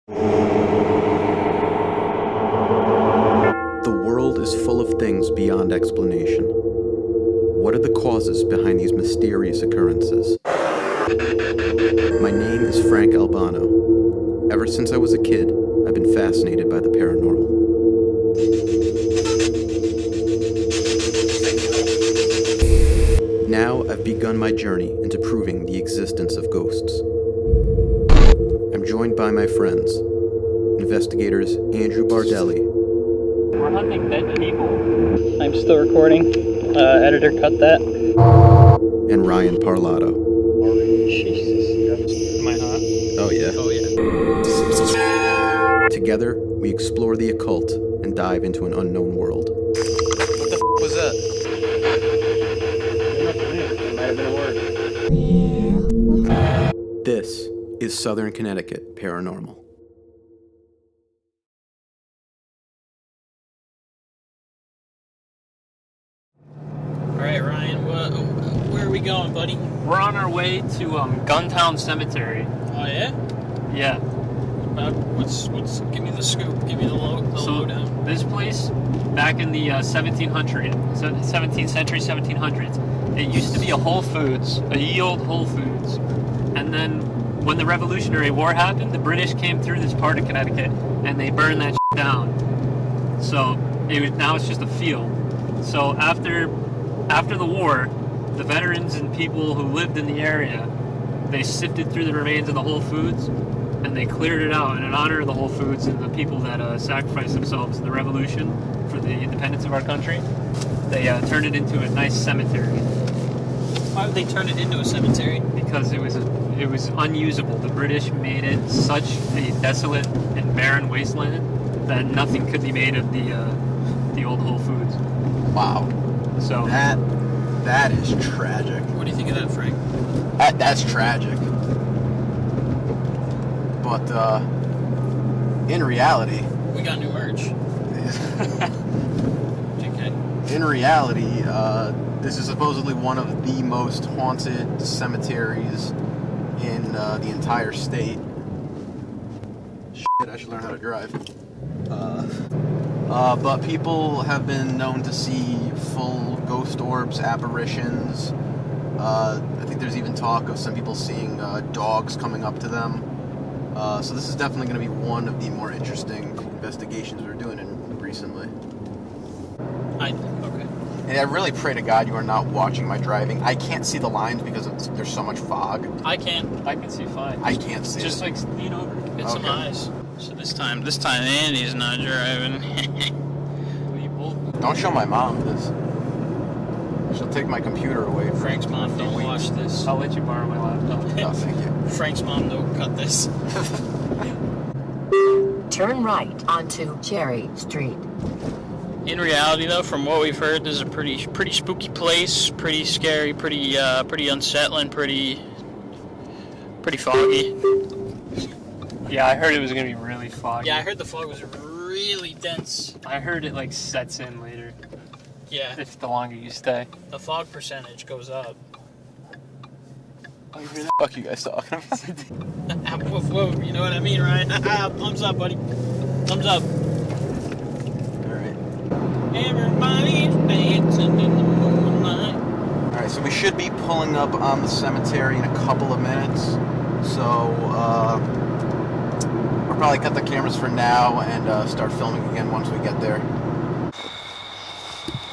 The world is full of things beyond explanation. What are the causes behind these mysterious occurrences? My name is Frank Albano. Ever since I was a kid, I've been fascinated by the paranormal. Now I've begun my journey into proving the existence of ghosts. I'm joined by my friends, investigators Andrew Bardelli. We're hunting dead people. I'm still recording. Editor, cut that. And Ryan Parlato. Jesus. Am I hot? Oh yeah. Oh yeah. Together, we explore the occult and dive into an unknown world. What the was that? It might have been a word. This is Southern Connecticut Paranormal. Alright, Ryan, where are we going, buddy? We're on our way to Gunntown Cemetery. Oh, yeah? Yeah. Give me the scoop, give me the lowdown. This place, back in the 17th century, 1700s, it used to be a Whole Foods, a ye old Whole Foods. And then when the Revolutionary War happened, the British came through this part of Connecticut and they burned that down. So now it's just a field. So after the war, the veterans and people who lived in the area, they sifted through the remains of the Whole Foods and they cleared it out. And in honor of the Whole Foods and the people that sacrificed themselves in the revolution for the independence of our country, they turned it into a nice cemetery. Why would they turn it into a cemetery? Because it was unusable. The British made it such a desolate and barren wasteland that nothing could be made of the old Whole Foods. Wow. So that is tragic. What do you think of that, Frank? That's tragic. But in reality, We got new merch. JK. in reality, this is supposedly one of the most haunted cemeteries in the entire state. Shit, I should learn how to drive. But people have been known to see full ghost orbs, apparitions. I think there's even talk of some people seeing dogs coming up to them. So this is definitely going to be one of the more interesting investigations we're doing recently. Okay. And I really pray to God you are not watching my driving. I can't see the lines because there's so much fog. I can see fine. I can't see Just it. like lean over. get some Okay. eyes. So this time Andy's not driving. Don't show my mom this. She'll take my computer away. Frank's mom, don't watch this. I'll let you borrow my laptop. Oh, thank you. Frank's mom, don't cut this. Turn right onto Cherry Street. In reality, though, from what we've heard, this is a pretty spooky place. Pretty scary. Pretty unsettling. Pretty foggy. Yeah, I heard it was gonna be really foggy. Yeah, I heard the fog was really dense. I heard it like sets in later. Yeah, If the longer you stay. the fog percentage goes up. Oh, you hear that? Fuck you guys talking. Whoa, you know what I mean, right? Thumbs up, buddy. Thumbs up. Alright. Everybody's dancing in the moonlight. Alright, so we should be pulling up on the cemetery in a couple of minutes. So, we'll probably cut the cameras for now and start filming again once we get there.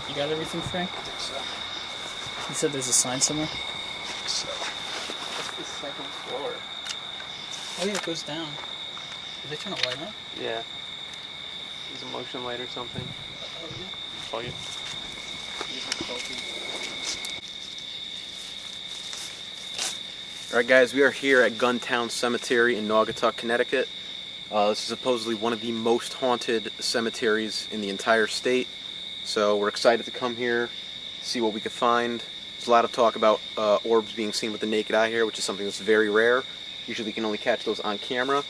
You got everything, Frank? I think so. You said there's a sign somewhere? I think so. That's the second floor. Oh yeah, it goes down. Did they turn a light on? Yeah. There's a motion light or something. Oh yeah. Plug it. Alright guys, we are here at Gunntown Cemetery in Naugatuck, Connecticut. This is supposedly one of the most haunted cemeteries in the entire state. So we're excited to come here, see what we could find. There's a lot of talk about orbs being seen with the naked eye here, which is something that's very rare. Usually you can only catch those on camera.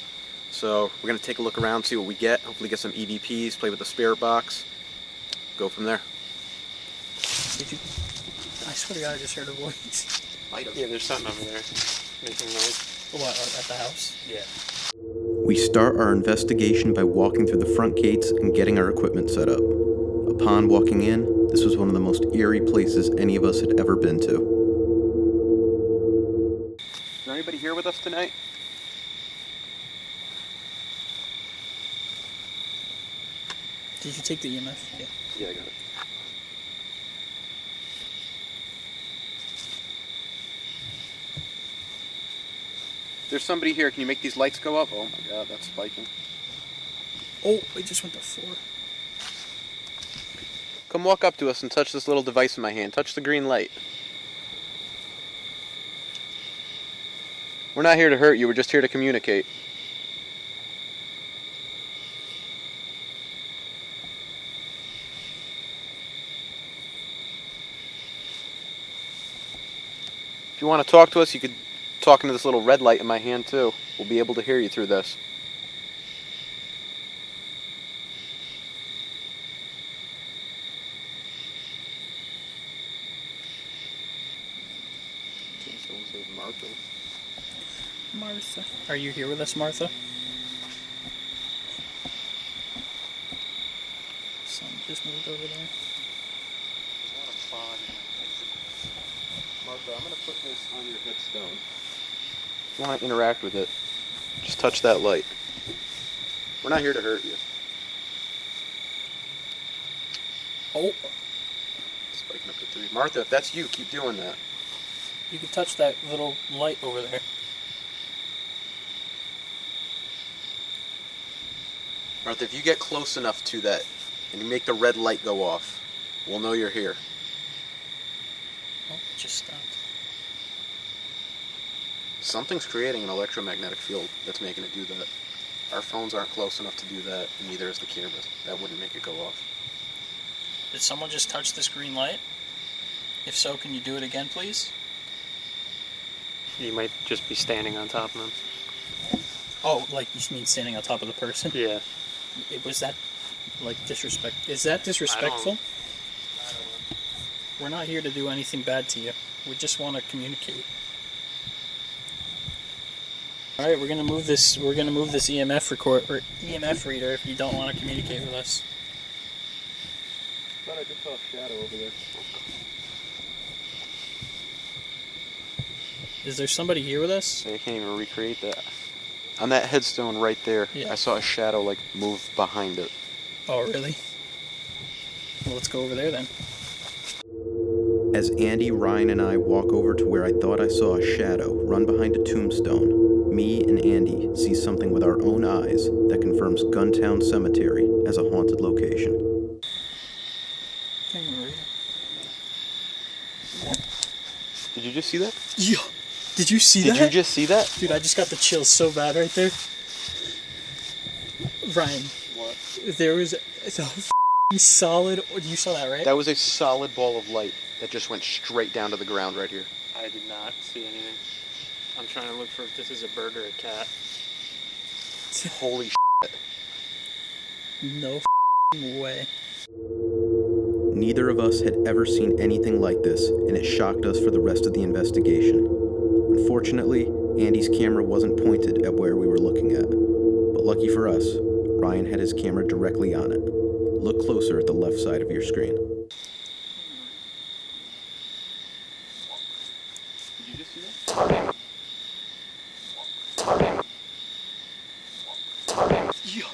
So we're going to take a look around, see what we get, hopefully get some EVPs, play with the spirit box, go from there. Did you? I swear to God, I just heard a voice. Yeah, there's something over there making noise. What, at the house? Yeah. We start our investigation by walking through the front gates and getting our equipment set up. Upon walking in, this was one of the most eerie places any of us had ever been to. Is there anybody here with us tonight? Did you take the EMF? Yeah. Yeah, I got it. There's somebody here. Can you make these lights go up? Oh my god, that's spiking. Oh, it just went to 4. Come walk up to us and touch this little device in my hand. Touch the green light. We're not here to hurt you. We're just here to communicate. If you want to talk to us, you could talk into this little red light in my hand too. We'll be able to hear you through this. Martha. Are you here with us, Martha? Someone just moved over there. Martha, I'm going to put this on your headstone. If you want to interact with it, just touch that light. We're not here to hurt you. Oh, Spiking up to 3. Martha, if that's you, keep doing that. you can touch that little light over there. Martha, if you get close enough to that and you make the red light go off, we'll know you're here. Oh, it just stopped. Something's creating an electromagnetic field that's making it do that. Our phones aren't close enough to do that, and neither is the camera. That wouldn't make it go off. Did someone just touch this green light? If so, can you do it again, please? You might just be standing on top of them. Oh, like you mean standing on top of the person? Yeah. Was that, like, disrespect? Is that disrespectful? We're not here to do anything bad to you. We just want to communicate. All right, we're gonna move this. We're gonna move this EMF reader if you don't want to communicate with us. I thought I just saw a shadow over there. Is there somebody here with us? I can't even recreate that. On that headstone right there, Yeah. I saw a shadow like move behind it. Oh, really? Well, let's go over there then. As Andy, Ryan, and I walk over to where I thought I saw a shadow run behind a tombstone, me and Andy see something with our own eyes that confirms Gunntown Cemetery as a haunted location. Can't even read it. Did you just see that? Yeah. Did you see that? Did you just see that? Dude, I just got the chills so bad right there. Ryan. What? There was a solid... You saw that, right? That was a solid ball of light that just went straight down to the ground right here. I did not see anything. I'm trying to look for if this is a bird or a cat. Holy No way. Neither of us had ever seen anything like this, and it shocked us for the rest of the investigation. Unfortunately, Andy's camera wasn't pointed at where we were looking at. But lucky for us, Ryan had his camera directly on it. Look closer at the left side of your screen. Did you just see that? Yeah.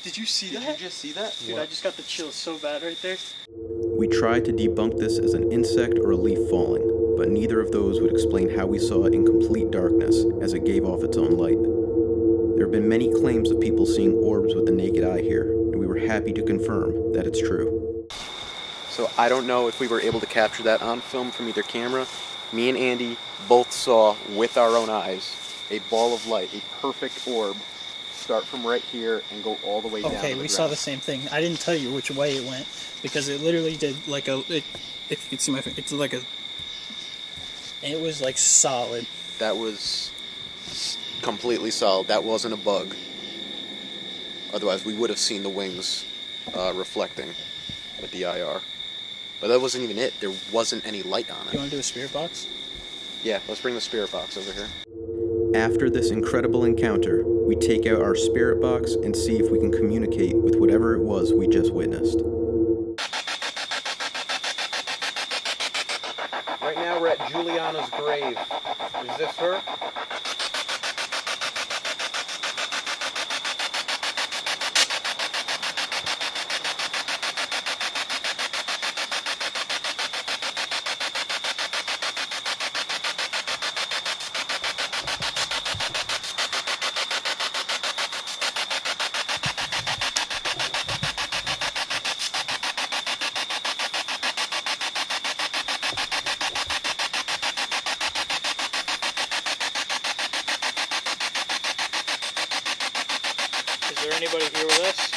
Did you see Did you just see that? Dude, I just got the chills so bad right there. We tried to debunk this as an insect or a leaf falling, but neither of those would explain how we saw it in complete darkness as it gave off its own light. There have been many claims of people seeing orbs with the naked eye here, and we were happy to confirm that it's true. So I don't know if we were able to capture that on film from either camera. Me and Andy both saw with our own eyes a ball of light, a perfect orb, start from right here and go all the way down. Okay, we saw the same thing. I didn't tell you which way it went because it literally did like a. If you can see my finger, it's like a. It was like solid. That was completely solid. That wasn't a bug. Otherwise, we would have seen the wings reflecting with the IR. But that wasn't even it. There wasn't any light on You it. want to do a spirit box? Yeah, let's bring the spirit box over here. After this incredible encounter, we we take out our spirit box and see if we can communicate with whatever it was we just witnessed. Right now we're at Juliana's grave. Is this her? Is there anybody here with us?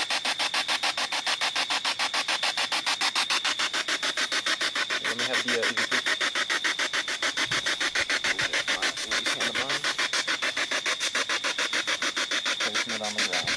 Let me have the EVP. Placing it on the ground.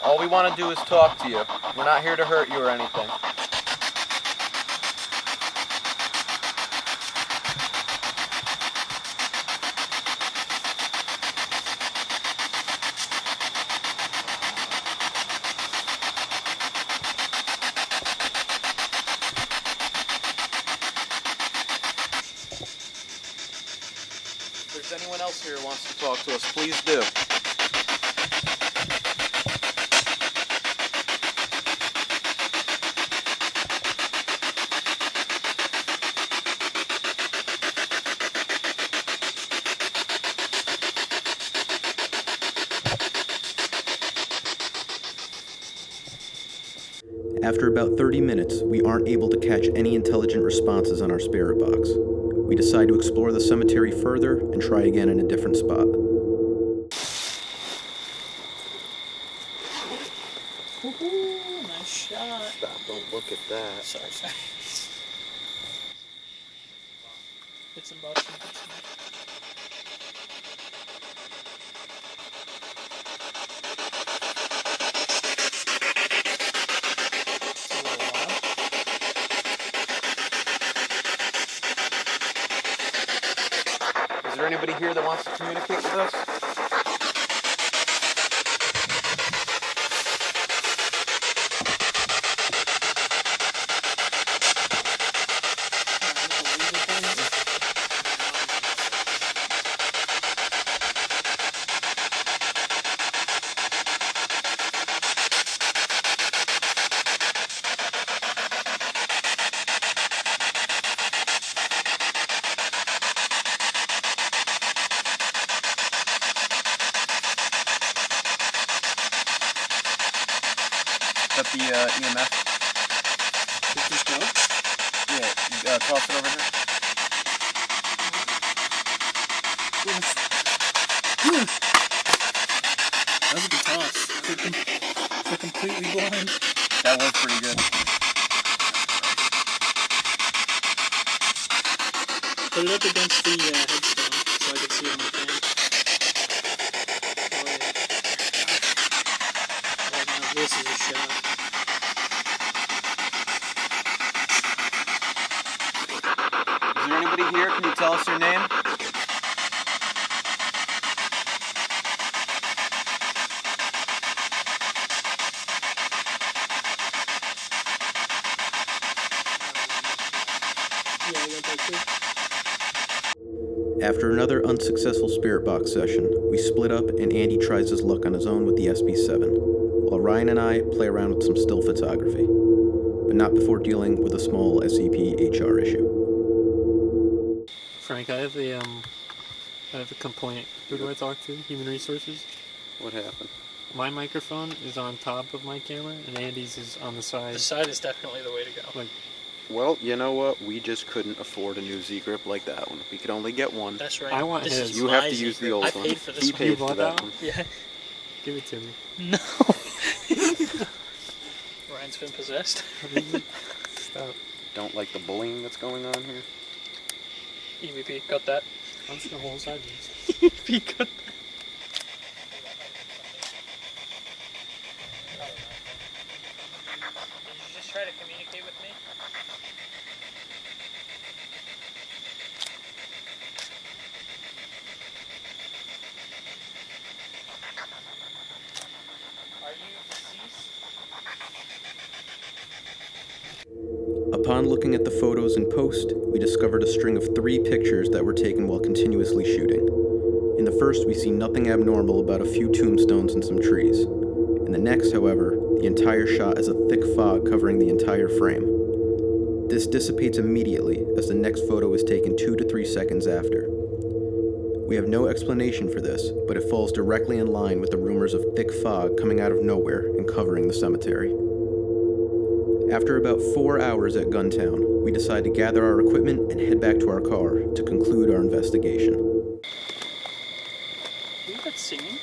All we want to do is talk to you. We're not here to hurt you or anything. If there's anyone else here who wants to talk to us, please do. After about 30 minutes, we aren't able to catch any intelligent responses on our spirit box. We decide to explore the cemetery further and try again in a different spot. Woohoo! Nice shot. Stop, don't look at that. Sorry. It's a Boston. Is there anybody here that wants to communicate with us? At the EMF. Did this go? Yeah, toss it over here. That was a good toss. They're completely blind. That was pretty good. Put it up against the headstone so I can see it on the thing. Oh, now this is a shot. Is there anybody here? Can you tell us your name? Yeah, I got that too. After another unsuccessful spirit box session, we split up and Andy tries his luck on his own with the SB7, while Ryan and I play around with some still photography, but not before dealing with a small SCP HR issue. Frank, I have a complaint. Who do I talk to? Human Resources? What happened? My microphone is on top of my camera, and Andy's is on the side. The side is definitely the way to go. Like, Well, you know what? We just couldn't afford a new Z-Grip like that one. We could only get one. That's right. I want this his. is You my have to use the secret. old I one. paid for this He one. paid You for bought that that one. Yeah. give it to me. No. Ryan's been possessed. Stop. Don't like the bullying that's going on here. EVP, cut that. I'm just gonna hold sideways. EVP, cut that. Did you just try to communicate with me? Are you deceased? Upon looking at the photos in post, we discovered a string of 3 pictures that were taken while continuously shooting. In the first, we see nothing abnormal about a few tombstones and some trees. In the next, however, the entire shot is a thick fog covering the entire frame. This dissipates immediately as the next photo is taken 2 to 3 seconds after. We have no explanation for this, but it falls directly in line with the rumors of thick fog coming out of nowhere and covering the cemetery. After about 4 hours at Gunntown, we decide to gather our equipment and head back to our car to conclude our investigation. You hear that singing?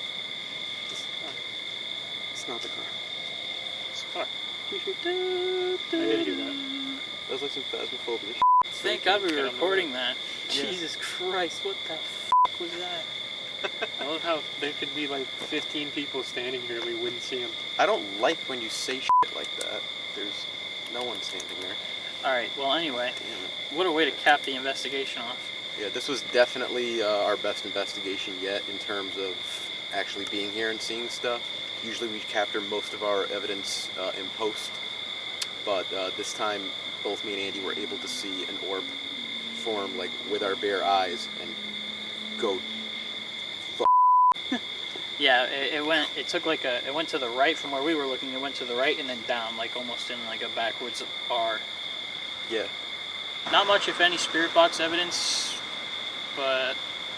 It's not the car. It's a car. I didn't do that. That was like some phasmophobia. Thank God we were Get on the recording road. that. Yeah. Jesus Christ, what the f was that? I love how there could be like 15 people standing here and we wouldn't see them. I don't like when you say shit like that. There's no one standing there. Alright, well anyway, Damn it. what a way to cap the investigation off. Yeah, this was definitely our best investigation yet in terms of actually being here and seeing stuff. Usually we capture most of our evidence in post, but this time both me and Andy were able to see an orb form like with our bare eyes and go. Yeah, it went to the right from where we were looking, it went to the right and then down, like almost in like a backwards R. Yeah. Not much, if any, spirit box evidence, but,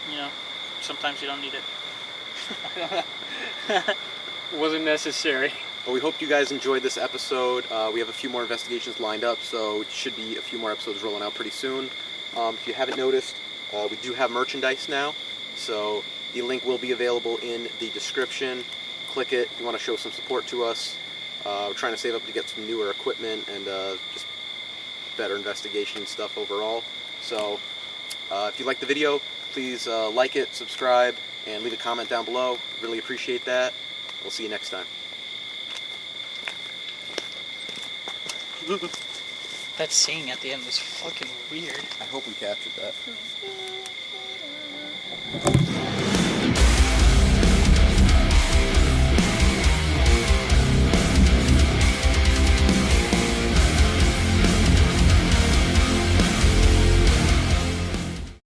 you know, sometimes you don't need it. Wasn't necessary. Well, we hope you guys enjoyed this episode. We have a few more investigations lined up, so it should be a few more episodes rolling out pretty soon. If you haven't noticed, we do have merchandise now, so the link will be available in the description. Click it if you want to show some support to us. We're trying to save up to get some newer equipment and just better investigation stuff overall. So if you like the video, please like it, subscribe, and leave a comment down below. Really appreciate that. We'll see you next time. That singing at the end was fucking weird. I hope we captured that.